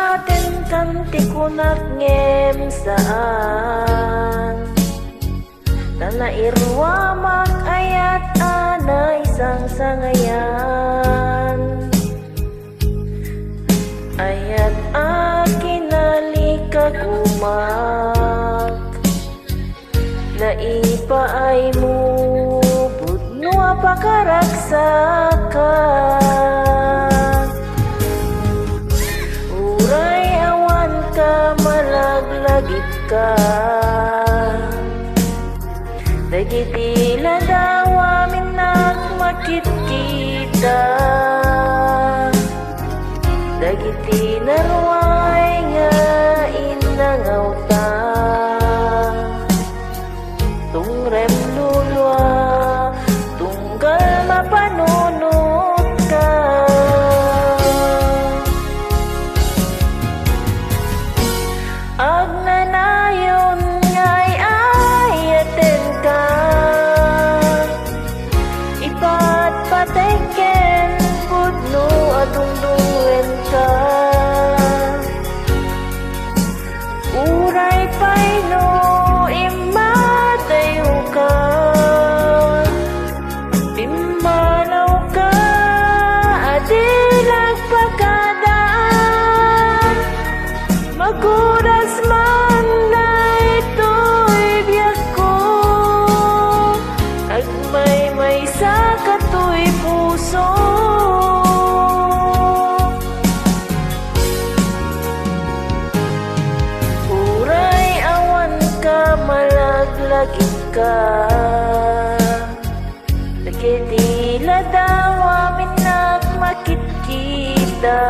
atin kanti kunak ngem saan Tanairwamak ayat ana isang sangayan Ayat akin alikagumak Naipa ay mo budno apakaragsaka Uray awan ka malaglagit ka Dagiti ladawa minak makit kita Dagiti narway nga inangawta Tungrem lulwa tunggal mapanunot ka Agnanayon ngay ayaten ka Ipat pateken pudno adungdungen ka Uray pay no imadayo ka Pimanaw ka adilag pagkadaan Maguras man na ito'y biyak ko Agmay-may sa kato'y puso Uray awan ka malaglagit ka Dagiti ladawa minak makit kita